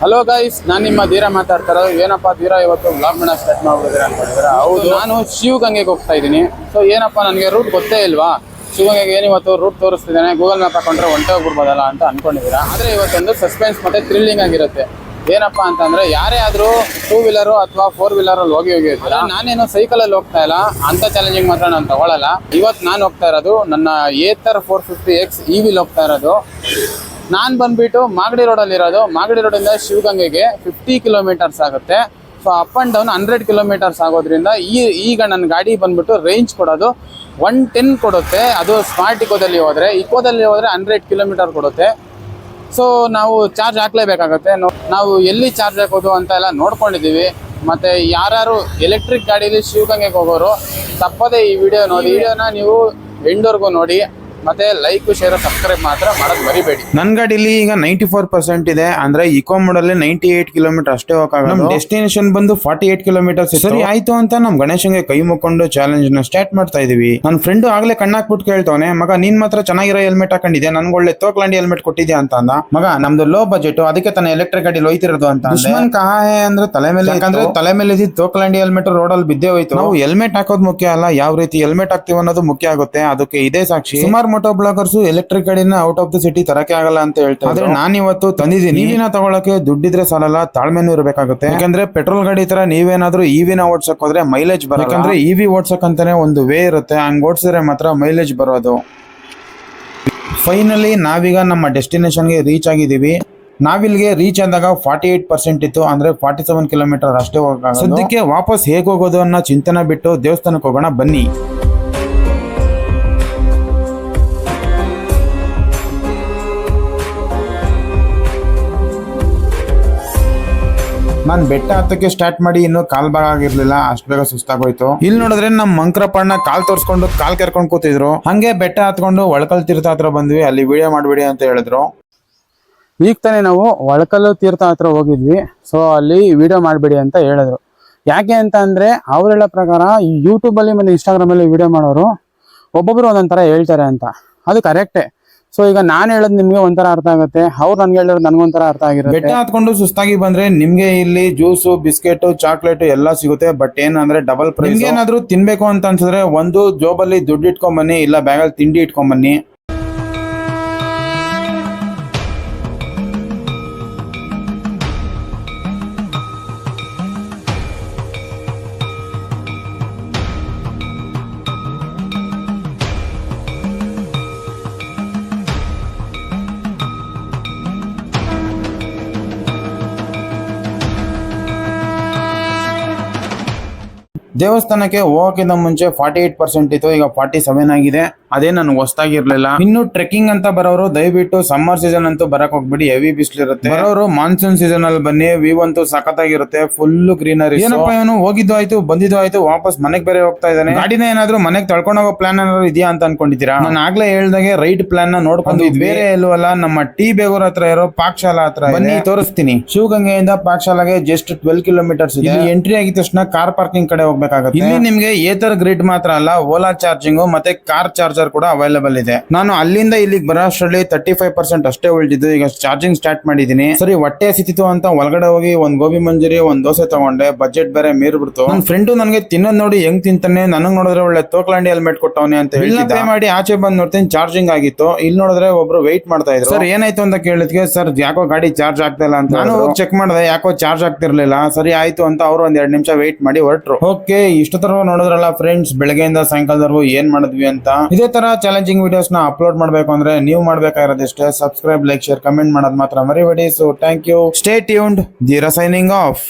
Hello guys, ನಾನು ನಿಮ್ಮ ಧೀರ ಮಾತಾಡ್ತಾ ಇರೋದು. ಏನಪ್ಪ ಧೀರ ಇವತ್ತು ಬ್ಲಾಗ್ ಮಾಡೋಣ ಸ್ಟಾರ್ಟ್ ಮಾಡ್ಬಿಟ್ಟಿದ್ರೆ ಅನ್ಕೊಂಡಿದ್ರೆ ಹೌದು, ನಾನು ಶಿವಗಂಗೆಗೆ ಹೋಗ್ತಾ ಇದ್ದೀನಿ. ಸೊ ಏನಪ್ಪ ನನಗೆ ರೂಟ್ ಗೊತ್ತೇ ಇಲ್ವಾ, ಶಿವಗಂಗೆಗೆ ಏನು ಇವತ್ತು ರೂಟ್ ತೋರಿಸ್ತಿದ್ದಾನೆ, ಗೂಗಲ್ ಮ್ಯಾಪ್ ಹಾಕೊಂಡ್ರೆ ಹೊಂಟೋಗ್ಬಿಡ್ಬೋದಲ್ಲ ಅಂತ ಅನ್ಕೊಂಡಿದ್ದೀರಾ. ಆದರೆ ಇವತ್ತೊಂದು ಸಸ್ಪೆನ್ಸ್ ಮತ್ತು ಥ್ರಿಲ್ಲಿಂಗ್ ಆಗಿರುತ್ತೆ. ಏನಪ್ಪ ಅಂತಂದರೆ ಯಾರೇ ಆದರೂ 2 ವೀಲರು ಅಥವಾ 4 ವೀಲರಲ್ಲಿ ಹೋಗಿ ಇರ್ತೀರ. ನಾನೇನು ಸೈಕಲಲ್ಲಿ ಹೋಗ್ತಾ ಇಲ್ಲ, ಅಂಥ ಚಾಲೆಂಜಿಂಗ್ ಮಾತ್ರ ನಾನು ತಗೊಳ್ಳಲ್ಲ. ಇವತ್ತು ನಾನು ಹೋಗ್ತಾ ಇರೋದು ನನ್ನ ಏತರ್ 450X EV ಹೋಗ್ತಾ ಇರೋದು. ನಾನು ಬಂದುಬಿಟ್ಟು ಮಾಗಡಿ ರೋಡಲ್ಲಿರೋದು. ಮಾಗಡಿ ರೋಡಿಂದ ಶಿವಗಂಗೆಗೆ 50 ಕಿಲೋಮೀಟರ್ಸ್ ಆಗುತ್ತೆ. So up and down 100 kilometres ಆಗೋದ್ರಿಂದ ಈಗ ನನ್ನ ಗಾಡಿ ಬಂದುಬಿಟ್ಟು ರೇಂಜ್ ಕೊಡೋದು 110 ಕೊಡುತ್ತೆ. ಅದು ಸ್ಮಾರ್ಟ್ ಇಕೋದಲ್ಲಿ ಹೋದರೆ 100 ಕಿಲೋಮೀಟರ್ ಕೊಡುತ್ತೆ. ಸೊ ನಾವು ಚಾರ್ಜ್ ಹಾಕಲೇಬೇಕಾಗುತ್ತೆ. ನಾವು ಎಲ್ಲಿ ಚಾರ್ಜ್ ಹಾಕೋದು ಅಂತ ಎಲ್ಲ ನೋಡ್ಕೊಂಡಿದ್ದೀವಿ. ಮತ್ತು ಯಾರು ಎಲೆಕ್ಟ್ರಿಕ್ ಗಾಡೀಲಿ ಶಿವಗಂಗೆಗೆ ಹೋಗೋರು ತಪ್ಪದೇ ಈ ವಿಡಿಯೋ ನೋಡಿ. ವಿಡಿಯೋನ ನೀವು ಎಂಡ್ವರೆಗೂ ನೋಡಿ. ಮತ್ತೆ ಲೈಕ್, ಶೇರ್, ಸಬ್ಸ್ಕ್ರೈಬ್ ಮಾತ್ರ ಮಾಡೋದು ಮರಿಬೇಡಿ. ನನ್ನ ಗಾಡಿಲಿ ಈಗ 94% ಇದೆ. ಅಂದ್ರೆ ಇಕೋ ಮೋಡಲ್ಲಿ 98 ಕಿಲೋಮೀಟರ್ ಅಷ್ಟೇ ಹೋಗಕ್ಕಾಗಲ್ಲ. ನಮ್ಮ ಡೆಸ್ಟಿನೇಷನ್ ಬಂದು 48 ಕಿಲೋಮೀಟರ್ಸ್. ಸರಿ ಆಯ್ತು ಅಂತ ನಮ್ ಗಣೇಶಂಗೆ ಕೈ ಮುಕ್ಕೊಂಡು ಚಾಲೆಂಜ್ ನ ಸ್ಟಾರ್ಟ್ ಮಾಡ್ತಾ ಇದೀವಿ. ನನ್ನ ಫ್ರೆಂಡ್ ಆಗ್ಲೇ ಕಣ್ಣಾಕ್ಬಿಟ್ಟು ಕೇಳ್ತವನೆ, ಮಗ ನೀನ್ ಮಾತ್ರ ಚೆನ್ನಾಗಿರೋ ಹೆಲ್ಮೆಟ್ ಹಾಕೊಂಡಿದ್ಯಾ, ನನ್ಗೆ ಒಳ್ಳೆ ತೋಕ್ಲಾಂಡಿ ಹೆಲ್ಮೆಟ್ ಕೊಟ್ಟಿದ್ಯಾ ಅಂತ ಅಂದ. ಮಗ ನಮ್ದು ಲೋ ಬಜೆಟ್, ಅದಕ್ಕೆ ತಾನೇ ಎಲೆಕ್ಟ್ರಿಕ್ ಗಾಡಿ ಹೋಯ್ತಿರೋದು ಅಂತ. ದುಶ್ಮನ್ ಕಹಾಹೆ ಅಂದ್ರೆ ತಲೆ ಮೇಲೆ, ಯಾಕಂದ್ರೆ ತಲೆ ಮೇಲೆ ಇದ್ದಿದ್ದು ತೋಕ್ಲಾಂಡಿ ಹೆಲ್ಮೆಟ್ ರೋಡಲ್ಲಿ ಬಿದ್ದೇ ಹೋಯ್ತು. ನಾವು ಹೆಲ್ಮೆಟ್ ಹಾಕೋದು ಮುಖ್ಯ ಅಲ್ಲ, ಯಾವ ರೀತಿ ಹೆಲ್ಮೆಟ್ ಹಾಕ್ತಿವಿ ಅನ್ನೋದು ಮುಖ್ಯ ಆಗುತ್ತೆ. ಅದಕ್ಕೆ ಇದೇ ಸಾಕ್ಷಿ. ಸುಮಾರು ಮೋಟೋ ಬ್ಲಾಗರ್ಸ್ ಎಲೆಕ್ಟ್ರಿಕ್ ಗಾಡಿನ ಔಟ್ ಆಫ್ ದ ಸಿಟಿ ತರಕ್ಕೆ ಆಗಲ್ಲ ಅಂತ ಹೇಳ್ತಾರೆ. ಆದ್ರೆ ನಾನು ಇವತ್ತು ತಂದಿದ್ದೀನಿ. ಇವಿನ ತಗೊಳಕ್ಕೆ ದುಡ್ಡಿದ್ರೆ ಸಾಲಲ್ಲ, ತಾಳ್ಮೆನೂ ಇರಬೇಕಾಗುತ್ತೆ. ಯಾಕಂದ್ರೆ ಪೆಟ್ರೋಲ್ ಗಾಡಿ ತರ ನೀವೇನಾದ್ರೂ ಇವಿನ ಓಡ್ಸಕ್ ಹೋದ್ರೆ ಮೈಲೇಜ್ ಬರಲ್ಲ. ಯಾಕಂದ್ರೆ ಇವಿ ಓಡ್ಸಕ್ ಅಂತಾನೆ ಒಂದು ವೇ ಇರುತ್ತೆ, ಹಂಗ್ ಓಡ್ಸಿದ್ರೆ ಮಾತ್ರ ಮೈಲೇಜ್ ಬರೋದು. ಫೈನಲಿ ನಾವೀಗ ನಮ್ಮ ಡೆಸ್ಟಿನೇಷನ್ಗೆ ರೀಚ್ ಆಗಿದ್ದೀವಿ. ನಾವಿಲ್ಗೆ ರೀಚ್ ಆದಾಗ 48% ಇತ್ತು, ಅಂದ್ರೆ 47 ಕಿಲೋಮೀಟರ್ ಅಷ್ಟೇ ಹೋಗಕ್ಕೆ. ಸದ್ಯಕ್ಕೆ ವಾಪಸ್ ಹೇಗೆ ಹೋಗೋದು ಅನ್ನೋ ಚಿಂತನೆ ಬಿಟ್ಟು ದೇವಸ್ಥಾನಕ್ಕೆ ಹೋಗೋಣ ಬನ್ನಿ. ನಾನ್ ಬೆಟ್ಟ ಹತ್ತಕ್ಕೆ ಸ್ಟಾರ್ಟ್ ಮಾಡಿ ಇನ್ನು ಕಾಲ್ ಭಾಗ ಆಗಿರ್ಲಿಲ್ಲ, ಅಷ್ಟು ಬೇಗ ಸುಸ್ತಾಗೋಯ್ತು. ಇಲ್ಲಿ ನೋಡಿದ್ರೆ ನಮ್ ಮಂಕ್ರಪ್ಪಣ್ಣ ಕಾಲ್ ತೋರ್ಸ್ಕೊಂಡು ಕಾಲ್ ಕೆರ್ಕೊಂಡ್ ಕೂತಿದ್ರು. ಹಂಗೆ ಬೆಟ್ಟ ಹತ್ಕೊಂಡು ಒಳಕಲ್ ತೀರ್ಥ ಹತ್ರ ಬಂದ್ವಿ. ಅಲ್ಲಿ ವಿಡಿಯೋ ಮಾಡ್ಬಿಡಿ ಅಂತ ಹೇಳಿದ್ರು. ಈಗ ತಾನೇ ನಾವು ಒಳಕಲ್ಲು ತೀರ್ಥ ಹತ್ರ ಹೋಗಿದ್ವಿ. ಸೊ ಅಲ್ಲಿ ವಿಡಿಯೋ ಮಾಡಬೇಡಿ ಅಂತ ಹೇಳಿದ್ರು. ಯಾಕೆ ಅಂತ ಅಂದರೆ ಅವ್ರು ಹೇಳೋ ಪ್ರಕಾರ ಈ ಯೂಟ್ಯೂಬಲ್ಲಿ ಮತ್ತು ಇನ್ಸ್ಟಾಗ್ರಾಮಲ್ಲಿ ವಿಡಿಯೋ ಮಾಡೋರು ಒಬ್ಬೊಬ್ಬರು ಒಂದೊಂದು ಥರ ಹೇಳ್ತಾರೆ ಅಂತ. ಅದು ಕರೆಕ್ಟೇ. ಸೊ ಈಗ ನಾನು ಹೇಳೋದು ನಿಮ್ಗೆ ಒಂಥರ ಅರ್ಥ ಆಗುತ್ತೆ, ಅವ್ರು ನನ್ಗೆ ಹೇಳೋದು ನನ್ಗೊಂಥರ ಅರ್ಥ ಆಗಿರುತ್ತೆ. ಬೆಟ್ಟ ಹತ್ಕೊಂಡು ಸುಸ್ತಾಗಿ ಬಂದ್ರೆ ನಿಮ್ಗೆ ಇಲ್ಲಿ ಜ್ಯೂಸು, ಬಿಸ್ಕೆಟ್, ಚಾಕ್ಲೇಟ್ ಎಲ್ಲ ಸಿಗುತ್ತೆ. ಬಟ್ ಏನಂದ್ರೆ ಡಬಲ್ ಪ್ರೈಸ್. ನಿಮ್ಗೆ ಏನಾದ್ರು ತಿನ್ಬೇಕು ಅಂತ ಅನ್ಸಿದ್ರೆ ಒಂದು ಜೋಬಲ್ಲಿ ದುಡ್ಡು ಇಟ್ಕೊಂಡ್ ಬನ್ನಿ, ಇಲ್ಲ ಬ್ಯಾಗಲ್ಲಿ ತಿಂಡಿ ಇಟ್ಕೊಂಡ್ ಬನ್ನಿ. ದೇವಸ್ಥಾನಕ್ಕೆ ಹೋಗೋಕ್ಕಿಂತ ಮುಂಚೆ 48% ಇತ್ತು, ಈಗ 47 ಆಗಿದೆ. ಅದೇ ನನ್ಗೆ ಹೊಸ್ತಾಗಿರ್ಲಿಲ್ಲ. ಇನ್ನು ಟ್ರೆಕ್ಕಿಂಗ್ ಅಂತ ಬರೋರು ದಯವಿಟ್ಟು ಸಮ್ಮರ್ ಸೀಸನ್ ಅಂತೂ ಬರಕ್ ಹೋಗ್ಬಿಡಿ, ಹೆವಿ ಬಿಸಿಲಿರುತ್ತೆ. ಬರೋರು ಮಾನ್ಸೂನ್ ಸೀಸನ್ ಅಲ್ಲಿ ಬನ್ನಿ, ವ್ಯೂ ಅಂತೂ ಸಖತ್ತಾಗಿರುತ್ತೆ, ಫುಲ್ ಗ್ರೀನರಿ. ಏನಪ್ಪ ಇವನು ಹೋಗಿದ್ದು ಆಯ್ತು ಬಂದಿದ್ದು ಆಯ್ತು, ವಾಪಸ್ ಮನೆಗೆ ಬೇರೆ ಹೋಗ್ತಾ ಇದ್ದಾನೆ. ಗಾಡಿನ ಏನಾದ್ರು ಮನೆಗೆ ತಳ್ಕೊಂಡು ಹೋಗೋ ಪ್ಲಾನ್ ಏನಾದ್ರು ಇದೆಯಾ ಅಂತ ಅನ್ಕೊಂಡಿದ್ದೀರಾ? ನಾನು ಆಗ್ಲೇ ಹೇಳ್ದಾಗೆ ರೈಟ್ ಪ್ಲಾನ್ ನ ನೋಡ್ಕೊಂಡು ಬೇರೆ ಎಲ್ಲವಲ್ಲ, ನಮ್ಮ ಟಿ ಬೇಗೂರ್ ಹತ್ರ ಇರೋ ಪಾಕಶಾಲಾ ಹತ್ರ ಬನ್ನಿ ತೋರಿಸ್ತೀನಿ. ಶಿವಗಂಗೆಯಿಂದ ಪಾಕಶಾಲಾಗೆ ಜಸ್ಟ್ 12 ಕಿಲೋಮೀಟರ್ಸ್ ಇದೆ. ಎಂಟ್ರಿ ಆಗಿದ ತಕ್ಷಣ ಕಾರ್ ಪಾರ್ಕಿಂಗ್ ಕಡೆ ಹೋಗ್ಬೇಕಾಗುತ್ತೆ. ಇಲ್ಲಿ ನಿಮ್ಗೆ ಏತರ್ ಗ್ರಿಡ್ ಮಾತ್ರ ಅಲ್ಲ, ಓಲಾ ಚಾರ್ಜಿಂಗ್ ಮತ್ತೆ ಕಾರ್ ಚಾರ್ಜರ್ ಕೂಡ ಅವೈಲೇಬಲ್ ಇದೆ. ನಾನು ಅಲ್ಲಿಂದ ಇಲ್ಲಿಗೆ ಬರೋಷ್ಟರಲ್ಲಿ 35% ಅಷ್ಟೇ ಉಳಿದಿದ್ದು. ಈಗ ಚಾರ್ಜಿಂಗ್ ಸ್ಟಾರ್ಟ್ ಮಾಡಿದೀನಿ. ಸರಿ ಹೊಟ್ಟೆ ಹಸಿತಿತ್ತು ಅಂತ ಒಳಗಡೆ ಹೋಗಿ ಒಂದ್ ಗೋಬಿ ಮಂಜೂರಿ, ಒಂದ್ ದೋಸೆ ತಗೊಂಡೆ. ಬಜೆಟ್ ಬೇರೆ ಮೀರ್ಬಿಡ್ತು. ನನ್ನ ಫ್ರೆಂಡು ನನಗೆ ತಿನ್ನೋದ್ ನೋಡಿ ಹೆಂಗ್ ತಿಂತಾನೆ, ನನಗ್ ನೋಡಿದ್ರೆ ಒಳ್ಳೆ ತೋಕ್ಲಾಂಡಿ ಹೆಲ್ಮೆಟ್ ಕೊಟ್ಟವನೆ ಅಂತ ಹೇಳಿ ಪೇ ಮಾಡಿ ಆಚೆ ಬಂದ್ ನೋಡ್ತೀನಿ ಚಾರ್ಜಿಂಗ್ ಆಗಿತ್ತು. ಇಲ್ಲಿ ನೋಡಿದ್ರೆ ಒಬ್ರು ವೆಯ್ಟ್ ಮಾಡ್ತಾ ಇದ್ರು. ಸರ್ ಏನಾಯ್ತು ಅಂತ ಕೇಳಿದ್ಗೆ, ಸರ್ ಯಾಕೋ ಗಾಡಿ ಚಾರ್ಜ್ ಆಗ್ತಾ ಇಲ್ಲ ಅಂತ. ನಾನು ಹೋಗಿ ಚೆಕ್ ಮಾಡಿದೆ, ಯಾಕೋ ಚಾರ್ಜ್ ಆಗ್ತಿರ್ಲಿಲ್ಲ. ಸರಿ ಆಯ್ತು ಅಂತ ಅವ್ರು ಒಂದ್ 2 ನಿಮಿಷ ವೆಯ್ಟ್ ಮಾಡಿ ಹೊರಟ್ರು. ಓಕೆ, ಇಷ್ಟೊತ್ತರ ನೋಡಿದ್ರಲ್ಲ ಫ್ರೆಂಡ್ಸ್, ಬೆಳಗ್ಗೆಯಿಂದ ಸಾಯಂಕಾಲದವರೆಗೂ ಏನ್ ಮಾಡಿದ್ವಿ ಅಂತ. ಇದೇ ತರ ಚಾಲೆಂಜಿಂಗ್ ವಿಡಿಯೋಸ್ ನ ಅಪ್ಲೋಡ್ ಮಾಡ್ಬೇಕು ಅಂದ್ರೆ ನೀವು ಮಾಡ್ಬೇಕಾಗಿರೋದಿಷ್ಟೇ, ಸಬ್ಸ್ಕ್ರೈಬ್, ಲೈಕ್, ಶೇರ್, ಕಮೆಂಟ್ ಮಾಡೋದು ಮಾತ್ರ ಮರಿಬೇಡಿ. So thank you, stay tuned, Dheera signing of.